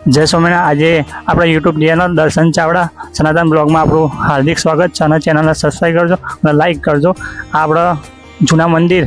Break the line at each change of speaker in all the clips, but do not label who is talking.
જય સ્વામિનારાયણ. આજે આપણા યુટ્યુબ ચેનલ દર્શન ચાવડા સનાતન બ્લોગમાં આપણું હાર્દિક સ્વાગત છે અને ચેનલને સબસ્ક્રાઈબ કરજો અને લાઈક કરજો. આ આપણા જૂના મંદિર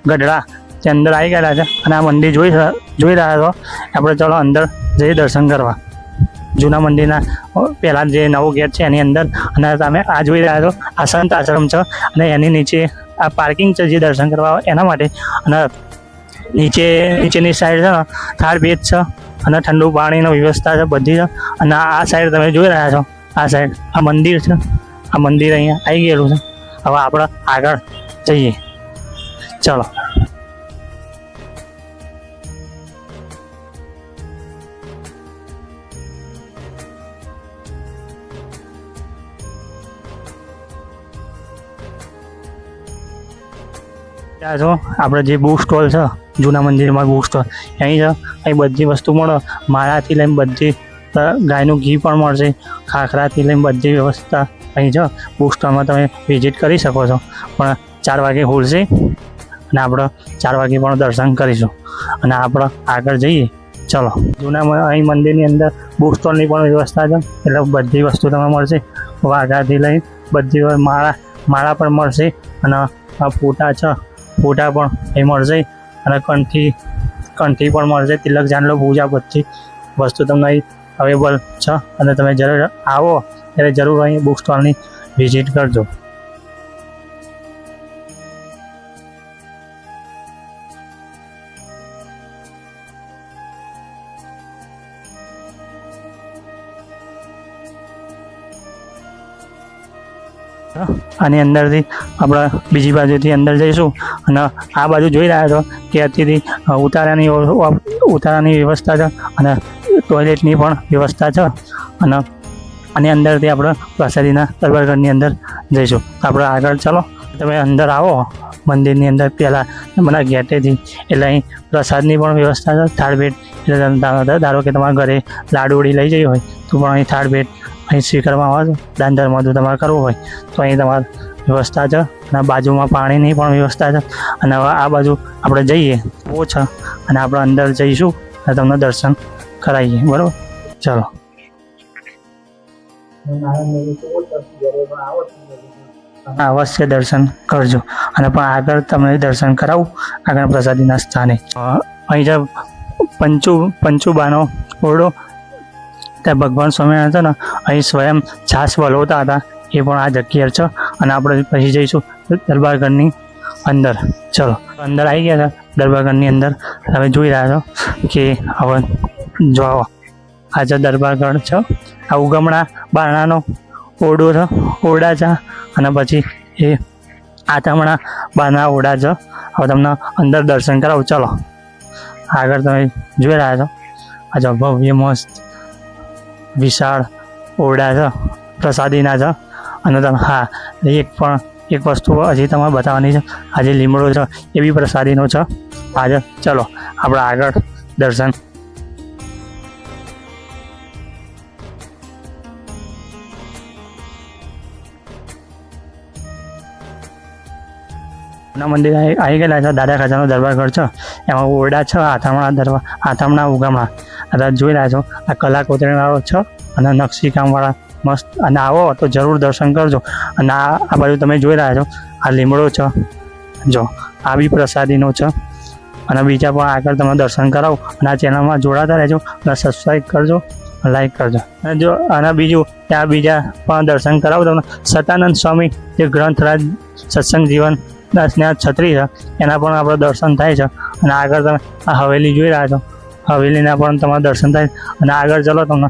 ગઢડા તે અંદર આવી ગયેલા છે અને આ મંદિર જોઈ રહ્યા છો. આપણે ચાલો અંદર જઈ દર્શન કરવા. જૂના મંદિરના પહેલાં જે નવો ગેટ છે એની અંદર અને તમે આ જોઈ રહ્યા છો આ સંત આશ્રમ છે અને એની નીચે આ પાર્કિંગ છે જે દર્શન કરવા આવે એના માટે. અને નીચેની સાઈડ છે ને થાળ બેટ છે અને ઠંડુ પાણીની વ્યવસ્થા છે બધી છે. અને આ સાઈડ તમે જોઈ રહ્યા છો આ સાઈડ આ મંદિર છે. આ મંદિર અહીંયા આવી ગયેલું છે. હવે આપણે આગળ જઈએ ચલો. ત્યાં જો આપણે જે બુક સ્ટોલ છે જૂના મંદિરમાં બુક સ્ટોલ અહીં છે. અહીં બધી વસ્તુ મળે, માળાથી લઈને બધી ગાયનું ઘી પણ મળશે, ખાખરાથી લઈને બધી વ્યવસ્થા અહીં છે. બુક સ્ટોલમાં તમે વિઝિટ કરી શકો છો. પણ 4 વાગે ખુલશે અને આપણે 4 વાગે પણ દર્શન કરીશું. અને આપણે આગળ જઈએ ચલો. જૂના અહીં મંદિરની અંદર બુક સ્ટોલની પણ વ્યવસ્થા છે એટલે બધી વસ્તુ તમે મળશે. વાઘાથી લઈને બધી માળા પણ મળશે અને આ ફોટા છે ફોટા પણ અહીં મળશે અને કંઠી પણ મળશે. તિલક જાનલો પૂજા બધી વસ્તુ તમને અહીં અવેલેબલ છે અને તમે જરૂર આવો ત્યારે જરૂર અહીં બુક સ્ટોલની વિઝિટ કરજો. આની અંદરથી આપણે બીજી બાજુથી અંદર જઈશું અને આ બાજુ જોઈ રહ્યા છો કે અત્યારથી ઉતારાની વ્યવસ્થા છે અને ટોયલેટની પણ વ્યવસ્થા છે. અને આની અંદરથી આપણે પ્રસાદીના દરબારગઢની અંદર જઈશું. તો આપણે આગળ ચાલો. તમે અંદર આવો મંદિરની અંદર પહેલાં તમારા ગેટેથી એટલે અહીં પ્રસાદની પણ વ્યવસ્થા છે. થાળ ભેટ એટલે ધારો કે તમારા ઘરે લાડુડી લઈ જઈ હોય તો પણ અહીં થાળ ભેટ અહીં સ્વીકારવામાં આવે છે. દાન ધર્મ તમારે કરવું હોય તો અહીં તમારી વ્યવસ્થા છે. અને બાજુમાં પાણીની પણ વ્યવસ્થા છે. અને હવે આ બાજુ આપણે જઈએ ઓ છે અને આપણે અંદર જઈશું અને તમને દર્શન કરાવીએ. બરાબર ચાલો. અવશ્ય દર્શન કરજો અને પણ આગળ તમને દર્શન કરાવું આગળ પ્રસાદીના સ્થાને. અહીં છે પંચુબાનો ઓરડો. ત્યાં ભગવાન સ્વામિનારાયણ છે ને અહીં સ્વયં છાસ વલોતા હતા એ પણ આ જગ્યા છે. અને આપણે પછી જઈશું દરબારગઢની અંદર. ચલો અંદર આવી ગયા હતા દરબારગઢની અંદર. તમે જોઈ રહ્યા છો કે હવે જો આ જે દરબારગઢ છે આ ઉગમણા બારણાનો ઓરડા છે અને પછી એ આથમણા બારણા ઓરડા છે. હવે તમને અંદર દર્શન કરાવું ચલો. આગળ તમે જોઈ રહ્યા છો આ જો ભવ્ય મસ્ત વિશાળ ઓરડા છે પ્રસાદીના છે. અને તમે હા એક વસ્તુ હજી તમારે બતાવવાની છે. આજે લીમડો છે એ બી પ્રસાદીનો છે આજે. ચલો આપણે આગળ દર્શન. મંદિર આવી ગયેલા છે. દાદા ખાચાનો દરબારગઢ છે એમાં ઓરડા છે આથમણા ઉગામણા. આ જોઈ રહ્યા છો આ કલા કોતરણીવાળો છે અને નકશીકામવાળા મસ્ત. અને આવો તો જરૂર દર્શન કરજો. અને આ બાજુ તમે જોઈ રહ્યા છો આ લીમડો છે જો આ બી પ્રસાદીનો છે. અને બીજા પણ આગળ તમે દર્શન કરાવો અને આ ચેનલમાં જોડાતા રહેજો અને સબસ્ક્રાઈબ કરજો લાઈક કરજો. અને જો અને બીજું ત્યાં બીજા પણ દર્શન કરાવો તમને. સતાનંદ સ્વામી જે ગ્રંથરાજ સત્સંગ જીવન સ્નેહ છત્રી છે એના પણ આપણે દર્શન થાય છે. અને આગળ તમે આ હવેલી જોઈ રહ્યા છો હવેલીના પણ તમારા દર્શન થાય. અને આગળ ચલો તમને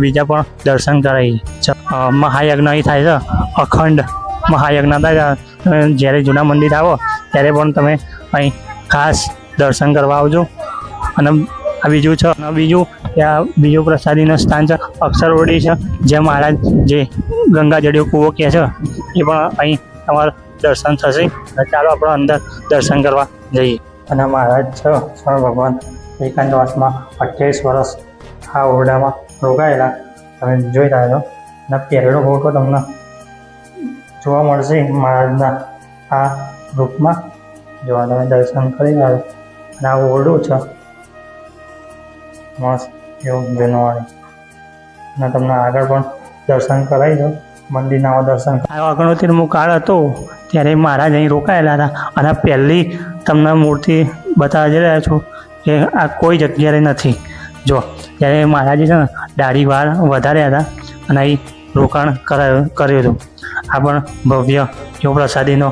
બીજા પણ દર્શન કરાવીએ. મહાયજ્ઞ અહીં થાય છે અખંડ મહાયજ્ઞ થાય છે. જ્યારે જૂના મંદિર આવો ત્યારે પણ તમે અહીં ખાસ દર્શન કરવા આવજો. અને આ બીજું છે અને બીજું પ્રસાદીનું સ્થાન છે અક્ષરવડી છે જે મહારાજ જે ગંગાજળીયો કૂવો કહે છે એ પણ અહીં તમારે દર્શન થશે. ચાલો આપણે અંદર દર્શન કરવા જઈએ. અને મહારાજ છે સ્વામી ભગવાન એકાંતવાસમાં 28 વર્ષ આ ઓરડામાં રોકાયેલા તમે જોઈ રહ્યા છો. અને પહેલો ફોટો તમને જોવા મળશે મહારાજના આ રૂપમાં. જોવા તમે દર્શન કરી રહ્યા છો અને આ ઓરડું છે મસ્ત એવું જૂનવાણી. અને તમને આગળ પણ દર્શન કરાવી દો મંદિરના દર્શન. આ અગણોતેરમો કાળ હતો ત્યારે મહારાજ અહીં રોકાયેલા હતા. અને પહેલી તમને મૂર્તિ બતાવવા જઈ રહ્યા છું કે આ કોઈ જગ્યાએ નથી. જો ત્યારે મહારાજે છે ને દાઢી વાળ વધાર્યા હતા અને અહીં રોકાણ કર્યું હતું. આ પણ ભવ્ય એવો પ્રસાદીનો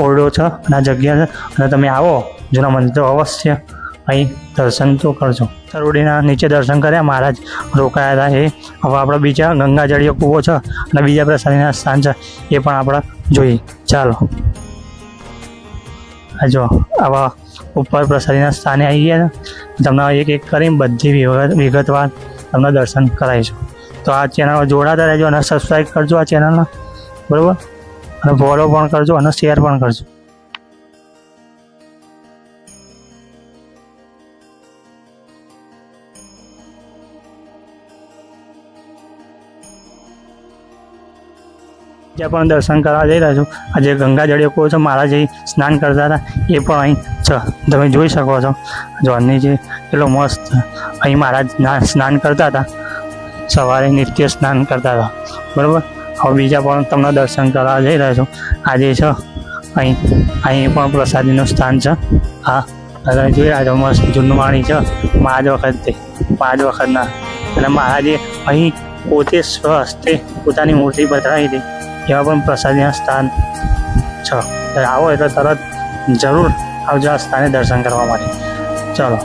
ઓરડો છે અને આ જગ્યા છે. અને તમે આવો જૂના મંદિર તો અવશ્ય અહીં દર્શન તો કરજો. તરોડીના નીચે દર્શન કર્યા મહારાજ રોકાયા હતા. એ હવે આપણે બીજા ગંગાજળીય કૂવો છે અને બીજા પ્રસાદીના સ્થાન છે એ પણ આપણે જોઈએ. ચાલો જો આવા ઉપર પ્રસાદીના સ્થાને આવી ગયા તમને એક એક કરીને બધી વિગતવાર તમને દર્શન કરાવીશું. તો આ ચેનલ જોડાતા રહેજો અને સબસ્ક્રાઈબ કરજો આ ચેનલને, બરાબર, અને ફોલો પણ કરજો અને શેર પણ કરજો. જ્યાં પણ દર્શન કરવા જઈ રહ્યા છું. આજે ગંગાજળીય કૂવો છે, મહારાજ સ્નાન કરતા હતા એ પણ અહીં છે, તમે જોઈ શકો છો. જોનની જે એટલો મસ્ત અહીં મહારાજ સ્નાન કરતા હતા, સવારે નિત્ય સ્નાન કરતા હતા, બરાબર. હવે બીજા પણ તમને દર્શન કરવા જઈ રહ્યા છું. આજે છે અહીં પણ પ્રસાદીનું સ્થાન છે. હા, તમે જોઈ રહ્યા છો મસ્ત જૂનવાણી છે. 5 વખતના અને મહારાજે અહીં પોતે સ્વહસ્તે પોતાની મૂર્તિ બનાવી હતી. એવા પણ પ્રસાદીના સ્થાન છે. આવો એટલે તરત જરૂર આવજો આ સ્થાને દર્શન કરવા માટે. ચલો.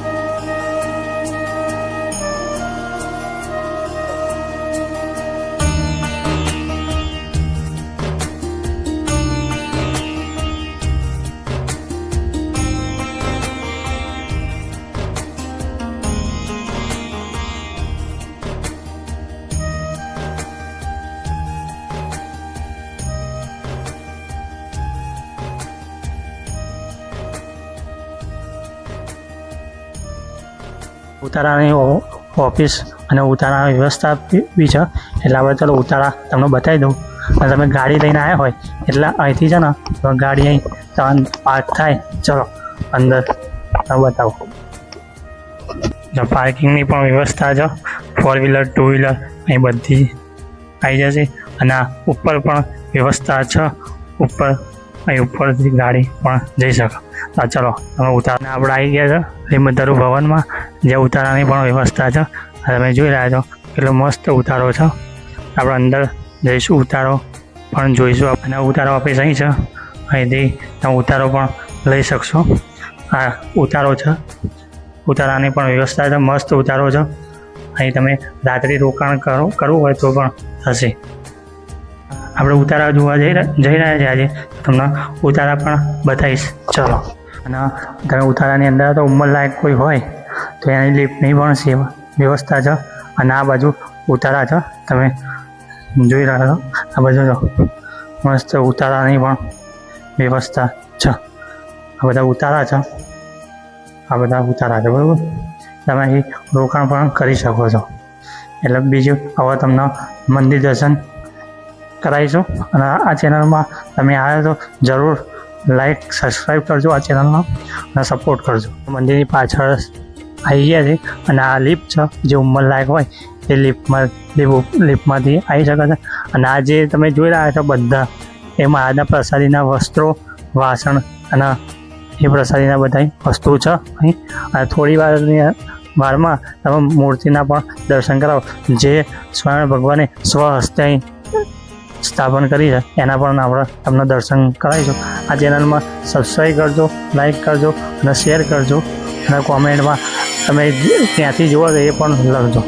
ઉતારાની ઓફિસ અને ઉતારાની વ્યવસ્થા બી છે. એટલે આપણે ચલો ઉતારા તમને બતાવી દઉં. અને તમે ગાડી લઈને આવ્યા હોય એટલે અહીંથી છે ને તો ગાડી અહીં તમને પાર્ક થાય. ચલો અંદર બતાવો. પાર્કિંગની પણ વ્યવસ્થા છે. 4 વ્હીલર 2 વ્હીલર અહીં બધી આવી જશે. અને ઉપર પણ વ્યવસ્થા છે. અહીં ઉપરથી ગાડી પણ જઈ શકે. ચલો તમે ઉતારા આપણે આવી ગયા છો લીંબધરુ ભવનમાં, જ્યાં ઉતારાની પણ વ્યવસ્થા છે. તમે જોઈ રહ્યા છો કેટલો મસ્ત ઉતારો છે. આપણે અંદર જઈશું, ઉતારો પણ જોઈશું. અને ઉતારો ઓફિસ અહીં છે, અહીંથી તમે ઉતારો પણ લઈ શકશો. આ ઉતારો છે, ઉતારાની પણ વ્યવસ્થા છે. મસ્ત ઉતારો છે. અહીં તમે રાત્રિ રોકાણ કરવું હોય તો પણ થશે. આપણે ઉતારા જોવા જઈ રહ્યા છીએ. આજે તમને ઉતારા પણ બતાવીશ. ચલો. અને તમે ઉતારાની અંદર તો ઉંમરલાયક કોઈ હોય તો એની લિફ્ટની પણ વ્યવસ્થા છે. અને આ બાજુ ઉતારા છે, તમે જોઈ રહ્યા છો. આ બાજુ જો મસ્ત ઉતારાની પણ વ્યવસ્થા છે. આ બધા ઉતારા છે, બરાબર. તમે અહીં રોકાણ પણ કરી શકો છો. એટલે બીજું હવે તમને મંદિર દર્શન કરાવીશું. અને આ ચેનલમાં તમે આવ્યા તો જરૂર લાઈક સબસ્ક્રાઈબ કરજો આ ચેનલનો અને સપોર્ટ કરજો. મંદિરની પાછળ આવી ગયા છે અને આ લિફ્ટ છે. જે ઉંમરલાયક હોય એ લિફ્ટમાંથી આવી શકે છે. અને આ જે તમે જોઈ રહ્યા છો બધા એ મહારાજના પ્રસાદીના વસ્ત્રો, વાસણ અને એ પ્રસાદીના બધા વસ્તુ છે અહીં. અને થોડી વારમાં તમે મૂર્તિના પણ દર્શન કરાવો. જે સ્વામિનારાયણ ભગવાને સ્વહસ્તે અહીં સ્થાપન કરી છે એના પણ આપણે તમને દર્શન કરાવીશું. આ ચેનલમાં સબસ્ક્રાઈબ કરજો, લાઈક કરજો અને શેર કરજો. અને કોમેન્ટમાં તમે ક્યાંથી જુઓ છો એ પણ લખજો.